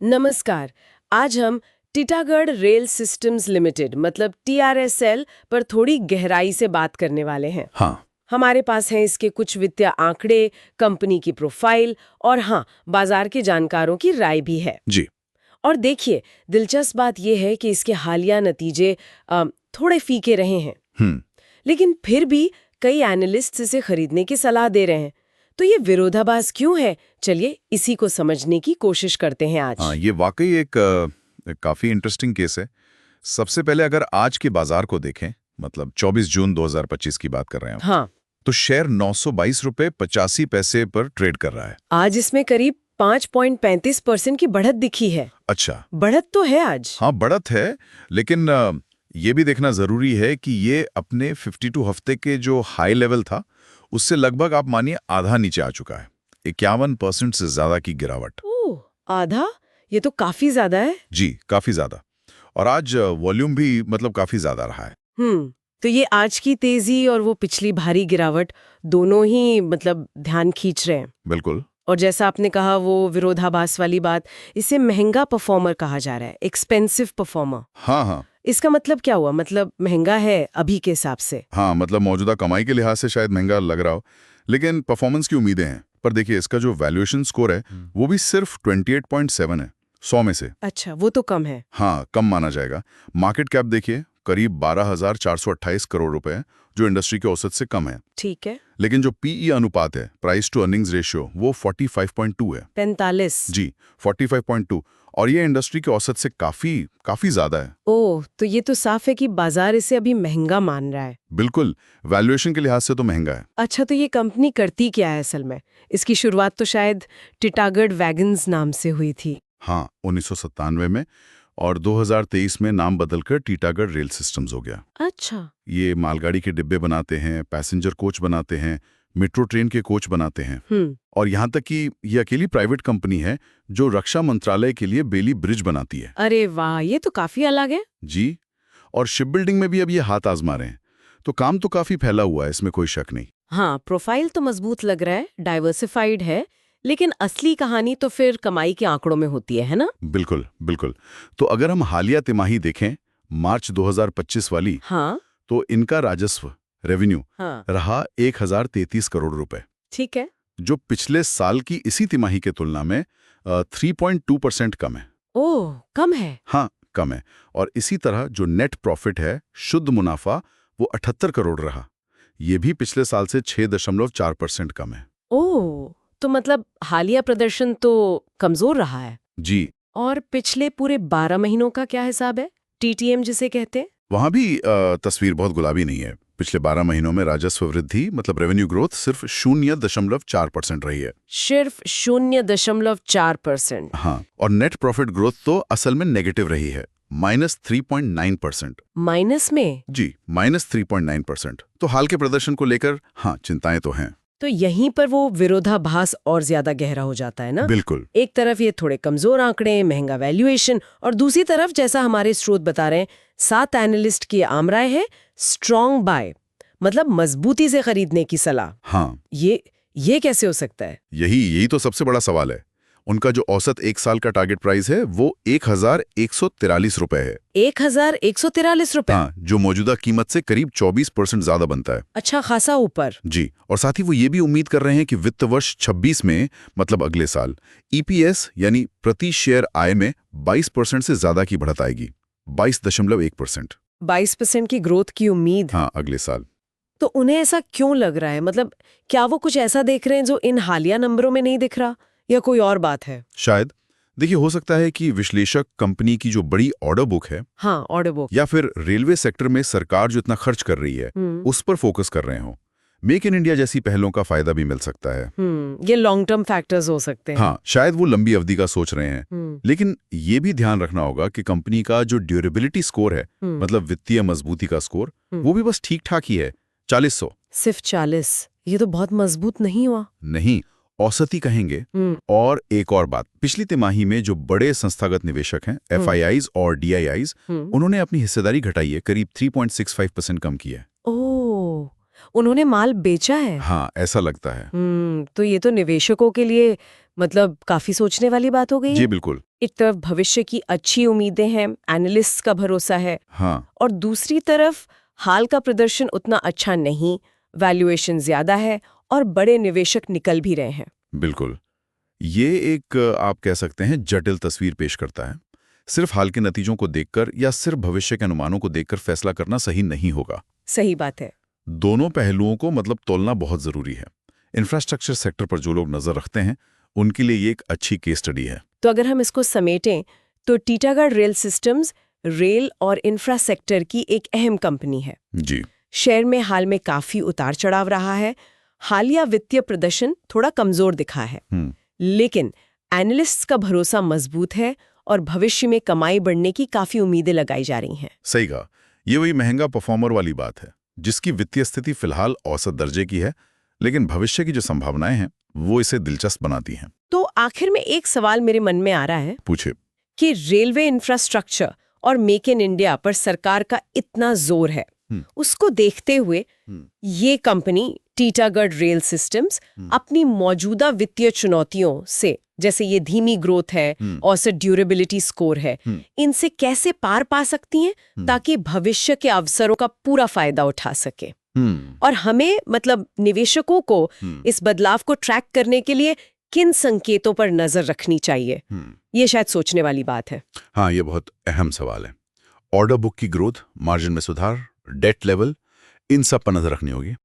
नमस्कार। आज हम टीटागढ़ रेल सिस्टम्स लिमिटेड मतलब TRSL पर थोड़ी गहराई से बात करने वाले हैं। हाँ। हमारे पास हैं इसके कुछ वित्तीय आंकड़े, कंपनी की प्रोफाइल और हाँ, बाजार के जानकारों की राय भी है। जी। और देखिए, दिलचस्प बात यह है कि इसके हालिया नतीजे थोड़े फीके रहे हैं, हम्म। लेकिन फिर भी कई एनालिस्ट इसे खरीदने की सलाह दे रहे हैं। तो ये विरोधाभास क्यों है? चलिए इसी को समझने की कोशिश करते हैं आज। हाँ, ये वाकई एक काफी इंटरेस्टिंग केस है। सबसे पहले अगर आज के बाजार को देखें, मतलब 24 जून 2025 की बात कर रहे हैं हम, हाँ, तो शेयर 922 रुपए 85 पैसे पर ट्रेड कर रहा है। आज इसमें करीब 5.35% की बढ़त दिखी है। अच्छा। बढ़त तो है आज। हाँ, बढ़त है, लेकिन ये भी देखना जरूरी है कि ये अपने 52 हफ्ते के जो हाई लेवल था उससे लगभग आप मानिए आधा नीचे आ चुका है। 51% से ज्यादा की गिरावट। ओह, आधा? ये तो काफी ज्यादा है। जी, काफी ज्यादा। और आज वॉल्यूम भी मतलब काफी ज्यादा रहा है। तो ये आज की तेजी और वो पिछली भारी गिरावट दोनों ही मतलब ध्यान खींच रहे हैं। बिल्कुल। और जैसा आपने कहा वो विरोधाभास वाली बात, इसे महंगा परफॉर्मर कहा जा रहा है, एक्सपेंसिव परफॉर्मर। हाँ हाँ। इसका मतलब क्या हुआ? मतलब महंगा है अभी के हिसाब से। हाँ, मतलब मौजूदा कमाई के लिहाज से शायद महंगा लग रहा हो, लेकिन परफॉर्मेंस की उम्मीदें हैं। पर देखिए, इसका जो वैल्यूएशन स्कोर है वो भी सिर्फ 28.7 है 100 में से। अच्छा, वो तो कम है। हाँ, कम माना जाएगा। मार्केट कैप देखिए, करीब 12,428 करोड़ रुपए है, जो इंडस्ट्री के औसत से कम है। ठीक है। लेकिन जो पीई अनुपात है, प्राइस टू अर्निंग्स रेशियो, वो 45.2 है। 45? जी, 45.2। और ये इंडस्ट्री के औसत से काफी ज्यादा है। ओह, तो ये तो साफ है कि बाजार इसे अभी महंगा मान रहा है। बिल्कुल, वैल्यूएशन के लिहाज से तो महंगा है। अच्छा, तो ये कंपनी करती क्या है असल में? इसकी शुरुआत तो शायद टीटागढ़ वैगन्स नाम से हुई थी। हाँ, 1997 में, और 2023 में नाम बदलकर टीटागढ़ रेल सिस्टम्स हो गया। अच्छा। ये मालगाड़ी के डिब्बे बनाते हैं, पैसेंजर कोच बनाते हैं, मेट्रो ट्रेन के कोच बनाते हैं। और यहाँ तक कि ये अकेली प्राइवेट कंपनी है जो रक्षा मंत्रालय के लिए बेली ब्रिज बनाती है। अरे वाह, ये तो काफी अलग है। जी। और शिप बिल्डिंग में भी अब ये हाथ आजमा रहे हैं। तो काम तो काफी फैला हुआ है, इसमें कोई शक नहीं। हाँ, प्रोफाइल तो मजबूत लग रहा है, डाइवर्सिफाइड है, लेकिन असली कहानी तो फिर कमाई के आंकड़ों में होती है ना? बिल्कुल बिल्कुल। तो अगर हम हालिया तिमाही देखें, मार्च 2025 वाली, हाँ। तो इनका राजस्व रेवेन्यू हाँ। रहा 1033 करोड़ रुपए, ठीक है। जो पिछले साल की इसी तिमाही के तुलना में 3.2% कम है। ओह, कम है। हाँ, कम है। और इसी तरह जो नेट प्रॉफिट है, शुद्ध मुनाफा, वो 78 करोड़ रहा। ये भी पिछले साल से 6.4% कम है। ओह, तो मतलब हालिया प्रदर्शन तो कमजोर रहा है। जी। और पिछले पूरे 12 महीनों का क्या हिसाब है? TTM जिसे कहते हैं। वहां भी तस्वीर बहुत गुलाबी नहीं है। पिछले 12 महीनों में राजस्व वृद्धि मतलब रेवेन्यू ग्रोथ सिर्फ 0.4% रही है। सिर्फ 0.4%? हाँ, और नेट प्रॉफिट ग्रोथ तो असल में नेगेटिव रही है, -3.9%। माइनस में? जी, -3.9%। तो हाल के प्रदर्शन को लेकर हाँ, चिंताएं तो हैं। तो यहीं पर वो विरोधाभास और ज्यादा गहरा हो जाता है ना? बिल्कुल। एक तरफ ये थोड़े कमजोर आंकड़े, महंगा वैल्यूएशन, और दूसरी तरफ जैसा हमारे स्रोत बता रहे हैं, 7 एनालिस्ट की आम राय है स्ट्रॉन्ग बाय, मतलब मजबूती से खरीदने की सलाह। हाँ, ये कैसे हो सकता है? यही तो सबसे बड़ा सवाल है। उनका जो औसत एक साल का टारगेट प्राइस है वो 1,143 रुपए है। 1,143 रुपए? हाँ, जो मौजूदा कीमत से करीब 24% ज्यादा बनता है। अच्छा खासा ऊपर। जी, और साथ ही वो ये भी उम्मीद कर रहे हैं कि वित्त वर्ष 26 में, मतलब अगले साल, EPS यानी प्रति शेयर आय में 22% से ज्यादा की बढ़त आएगी। 22.1%। 22% की ग्रोथ की उम्मीद। हाँ, अगले साल। तो उन्हें ऐसा क्यों लग रहा है? मतलब क्या वो कुछ ऐसा देख रहे हैं जो इन हालिया नंबरों में नहीं दिख रहा, या कोई और बात है? शायद। देखिए, हो सकता है कि विश्लेषक कंपनी की जो बड़ी ऑर्डर बुक है, हाँ, ऑर्डर बुक, या फिर रेलवे सेक्टर में सरकार जो इतना खर्च कर रही है उस पर फोकस कर रहे हो। मेक इन इंडिया जैसी पहलों का फायदा भी मिल सकता है। ये लॉन्ग टर्म फैक्टर्स हो सकते हैं। हाँ, शायद वो लंबी अवधि का सोच रहे हैं। लेकिन ये भी ध्यान रखना होगा कि कंपनी का जो ड्यूरेबिलिटी स्कोर है, मतलब वित्तीय मजबूती का स्कोर, वो भी बस ठीक ठाक ही है, 4,400। सिर्फ 40? ये तो बहुत मजबूत नहीं हुआ। नहीं, औसती कहेंगे। और एक और बात, पिछली तिमाही में जो बड़े संस्थागत निवेशक हैं, FIIs और DIIs, उन्होंने अपनी हिस्सेदारी घटाई है, करीब 3.65% कम की है। ओह, उन्होंने माल बेचा है? हाँ, ऐसा लगता है। तो ये तो निवेशकों के लिए मतलब काफी सोचने वाली बात हो गई है। जी बिल्कुल। एक तरफ भविष्य की अच्छी उम्मीदें हैं, एनालिस्ट्स का भरोसा है, हाँ, और दूसरी तरफ हाल का प्रदर्शन उतना अच्छा नहीं, वैल्यूएशन ज्यादा है और बड़े निवेशक निकल भी रहे हैं। बिल्कुल। ये एक आप कह सकते हैं जटिल तस्वीर पेश करता है। सिर्फ हाल के नतीजों को देखकर या सिर्फ भविष्य के अनुमानों को देखकर फैसला करना सही नहीं होगा। सही बात है। दोनों पहलुओं को तोलना बहुत जरूरी है। इंफ्रास्ट्रक्चर सेक्टर पर जो लोग नजर रखते हैं उनके लिए ये एक अच्छी केस स्टडी है। तो अगर हम इसको समेटें तो टीटागढ़ रेल सिस्टम्स रेल और इंफ्रा सेक्टर की एक अहम कंपनी है। जी, शेयर में हाल में काफी उतार चढ़ाव रहा है। हालिया वित्तीय प्रदर्शन थोड़ा कमजोर दिखा है, लेकिन एनालिस्ट्स का भरोसा मजबूत है और भविष्य में कमाई बढ़ने की काफी उम्मीदें लगाई जा रही हैं। सही कहा। ये वही महंगा परफॉर्मर वाली बात है जिसकी वित्तीय स्थिति फिलहाल औसत दर्जे की है, लेकिन भविष्य की जो संभावनाएं हैं वो इसे दिलचस्प बनाती हैं। तो आखिर में एक सवाल मेरे मन में आ रहा है पूछे। कि रेलवे इंफ्रास्ट्रक्चर और मेक इन इंडिया पर सरकार का इतना जोर है, उसको देखते हुए ये कंपनी टीटागढ़ रेल सिस्टम्स अपनी मौजूदा वित्तीय चुनौतियों से, जैसे ये धीमी ग्रोथ है, औसत ड्यूरेबिलिटी स्कोर है, इनसे कैसे पार पा सकती हैं ताकि भविष्य के अवसरों का पूरा फायदा उठा सके। और हमें निवेशकों को इस बदलाव को ट्रैक करने के लिए किन संकेतों पर नजर रखनी चाहिए, ये शायद सोचने वाली बात है। हाँ, ये बहुत अहम सवाल है। ऑर्डर बुक की ग्रोथ, मार्जिन में सुधार, डेट लेवल, इन सब पर नजर रखनी होगी।